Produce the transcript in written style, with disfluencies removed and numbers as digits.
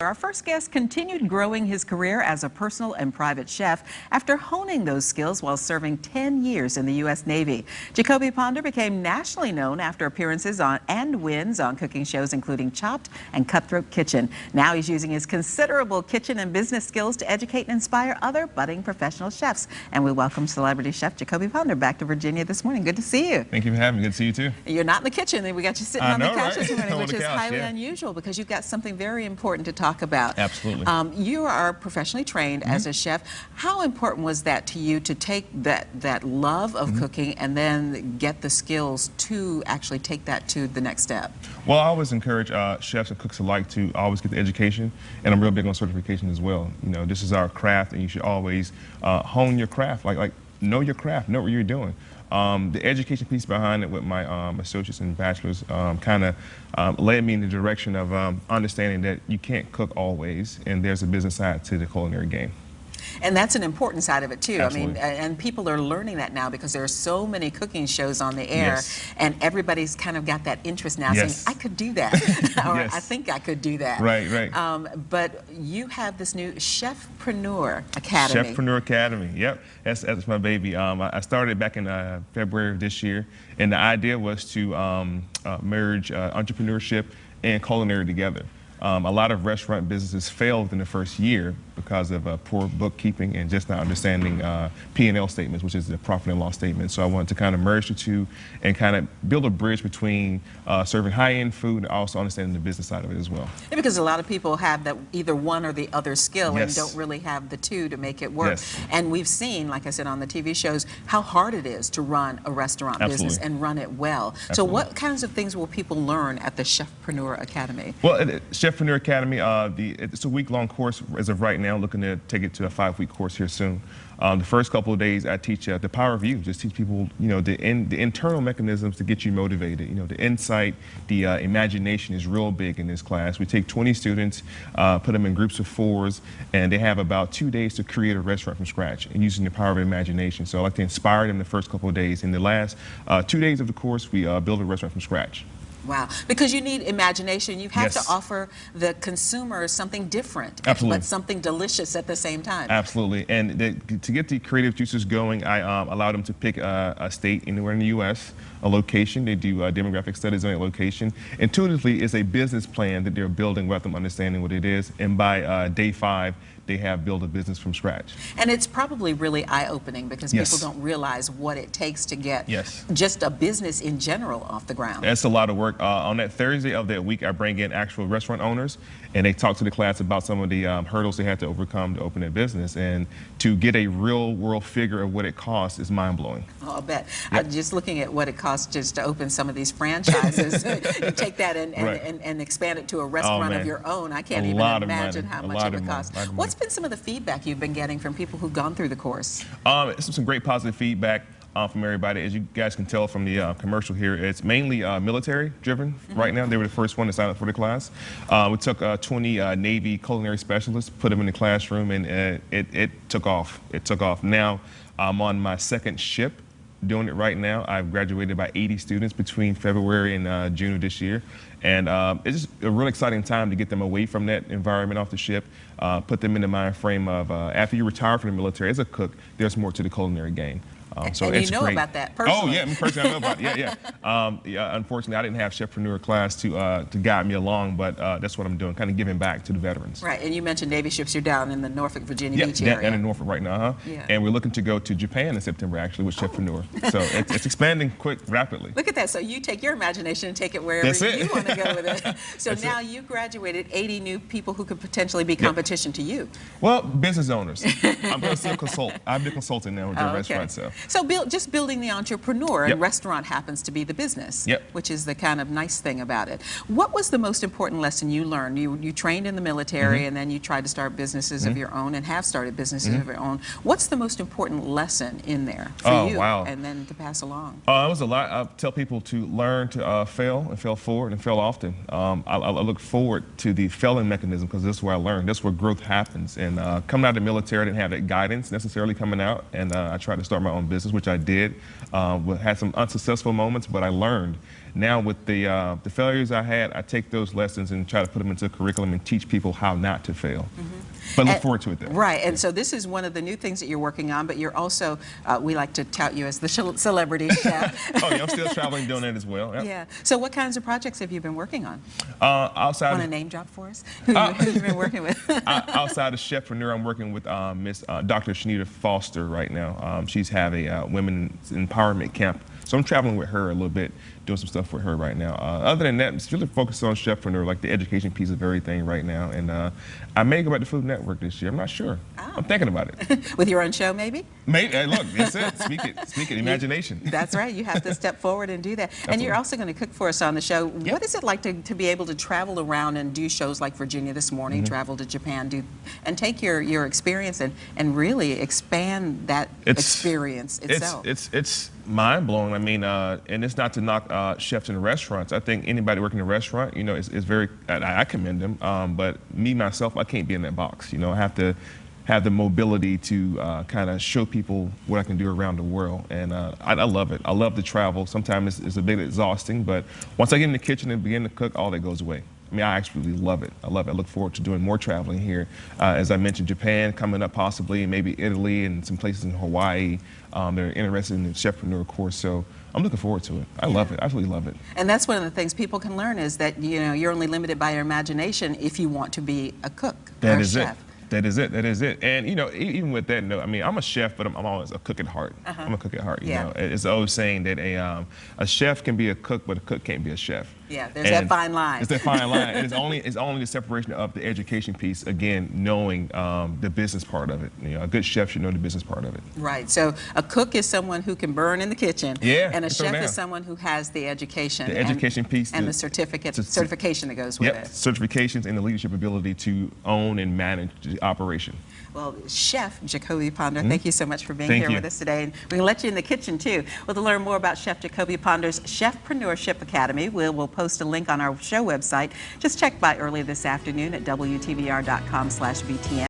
Our first guest continued growing his career as a personal and private chef after honing those skills while serving 10 years in the U.S. Navy. Jacoby Ponder became nationally known after appearances on and wins on cooking shows including Chopped and Cutthroat Kitchen. Now he's using his considerable kitchen and business skills to educate and inspire other budding professional chefs. And we welcome celebrity chef Jacoby Ponder back to Virginia this morning. Good to see you. Thank you for having me. Good to see you too. You're not in the kitchen, and we got you sitting on the couch this morning, which is highly yeah. unusual because you've got something very important to talk about. Absolutely. You are professionally trained as a chef. How important was that to you to take that love of cooking and then get the skills to actually take that to the next step? Well, I always encourage chefs and cooks alike to always get the education, and I'm real big on certification as well. You know, this is our craft, and you should always hone your craft, like know your craft, know what you're doing. The education piece behind it with my associates and bachelors kind of led me in the direction of understanding that you can't cook always, and there's a business side to the culinary game. And that's an important side of it too. Absolutely. I mean, and people are learning that now because there are so many cooking shows on the air, and everybody's kind of got that interest now saying, I could do that, or I think I could do that. Right, right. But you have this new Chefpreneur Academy. Chefpreneur Academy, yep. That's my baby. I started back in February of this year, and the idea was to merge entrepreneurship and culinary together. A lot of restaurant businesses fail within the first year because of poor bookkeeping and just not understanding P&L statements, which is the profit and loss statement. So I wanted to kind of merge the two and kind of build a bridge between serving high-end food and also understanding the business side of it as well. Yeah, because a lot of people have that either one or the other skill and don't really have the two to make it work. And we've seen, like I said, on the TV shows, how hard it is to run a restaurant business and run it well. So what kinds of things will people learn at the Chefpreneur Academy? Well, Chefpreneur Academy, it's a week-long course as of right now, looking to take it to a 5-week course here soon. The first couple of days I teach the power of you, just teach people, you know, the internal mechanisms to get you motivated. You know, the insight, the imagination is real big in this class. We take 20 students, put them in groups of 4s, and they have about 2 days to create a restaurant from scratch and using the power of imagination. So I like to inspire them the first couple of days. In the last 2 days of the course, we build a restaurant from scratch. Wow, because you need imagination. You have to offer the consumer something different, but something delicious at the same time. Absolutely, and to get the creative juices going, I allow them to pick a state anywhere in the U.S., a location. They do demographic studies on a location. Intuitively, it's a business plan that they're building without them understanding what it is, and by day 5, they have built a business from scratch. And it's probably really eye-opening because people don't realize what it takes to get just a business in general off the ground. That's a lot of work. On that Thursday of that week, I bring in actual restaurant owners, and they talk to the class about some of the hurdles they had to overcome to open their business. And to get a real-world figure of what it costs is mind-blowing. Oh, I'll bet. Just looking at what it costs just to open some of these franchises, you take that and expand it to a restaurant of your own. I can't even imagine how much it would cost. What's been some of the feedback you've been getting from people who've gone through the course? Some great positive feedback from everybody. As you guys can tell from the commercial here, it's mainly military driven right now. They were the first one to sign up for the class. We took 20 Navy culinary specialists, put them in the classroom, and it took off. It took off. Now I'm on my 2nd ship doing it right now. I've graduated by 80 students between February and June of this year. And it's just a real exciting time to get them away from that environment off the ship, put them in the mind frame of after you retire from the military as a cook, there's more to the culinary game. So and you know about that personally. Oh yeah, personally I know about it. Yeah. Unfortunately, I didn't have Chefpreneur class to guide me along, but that's what I'm doing, kind of giving back to the veterans. Right, and you mentioned Navy ships. You're down in the Norfolk, Virginia Beach area. Yeah, down in Norfolk right now, And we're looking to go to Japan in September, actually, with Chefpreneur. So it's expanding rapidly. Look at that. So you take your imagination and take it wherever you want to go with it. So now you graduated 80 new people who could potentially be competition to you. Well, business owners. I'm going to still consult. I'm the consultant now with the restaurant. So just building the entrepreneur, and restaurant happens to be the business, which is the kind of nice thing about it. What was the most important lesson you learned? You trained in the military, and then you tried to start businesses of your own and have started businesses of your own. What's the most important lesson in there for you and then to pass along? It was a lot. I tell people to learn to fail and fail forward and fail often. I look forward to the failing mechanism because this is where I learned. This is where growth happens. And coming out of the military, I didn't have that guidance necessarily coming out, and I tried to start my own business. business, which I did. Had some unsuccessful moments, but I learned. Now with the failures I had, I take those lessons and try to put them into a curriculum and teach people how not to fail. But look forward to it, though. Right, and so this is one of the new things that you're working on, but you're also, we like to tout you as the celebrity chef. Oh, yeah, I'm still traveling doing that as well. Yep. Yeah. So what kinds of projects have you been working on? Outside Want a name drop for us? Who have you been working with? Outside of Chefpreneur, I'm working with Miss Dr. Shanita Foster right now. She's having a women's empowerment camp. So I'm traveling with her a little bit, doing some stuff with her right now. Other than that, I'm just really focused on Chefpreneur, like the education piece of everything right now. And I may go back to Food Network this year. I'm not sure. Oh. I'm thinking about it. With your own show, maybe? Maybe. Hey, look, that's it. Speak it. Imagination. That's right. You have to step forward and do that. Absolutely. And you're also going to cook for us on the show. Yep. What is it like to be able to travel around and do shows like Virginia This Morning, travel to Japan, and take your experience and really expand that experience itself? It's mind-blowing. I mean, and it's not to knock chefs in restaurants. I think anybody working in a restaurant, you know, is very, I commend them, but me, myself, I can't be in that box. You know, I have to have the mobility to kind of show people what I can do around the world, and I love it. I love to travel. Sometimes it's a bit exhausting, but once I get in the kitchen and begin to cook, all that goes away. I mean, I actually love it. I love it. I look forward to doing more traveling here. As I mentioned, Japan coming up possibly, and maybe Italy and some places in Hawaii. They're interested in the Chefpreneur course, so I'm looking forward to it. I love it. I absolutely love it. And that's one of the things people can learn is that, you know, you're only limited by your imagination if you want to be a cook or a chef. That is it. That is it. And, you know, even with that note, I mean, I'm a chef, but I'm always a cook at heart. I'm a cook at heart, you know. It's always saying that a chef can be a cook, but a cook can't be a chef. Yeah, there's that fine line. It's that fine line. And it's only the separation of the education piece, again, knowing the business part of it. You know, a good chef should know the business part of it. Right. So a cook is someone who can burn in the kitchen. Yeah. And a chef is someone who has the education. The education piece. And the certification that goes with it. Certifications and the leadership ability to own and manage the operation. Well, Chef Jacoby Ponder, thank you so much for being here with us today. And we can let you in the kitchen, too. Well, to learn more about Chef Jacoby Ponder's Chefpreneurship Academy, we'll post a link on our show website. Just check by early this afternoon at WTVR.com/BTN.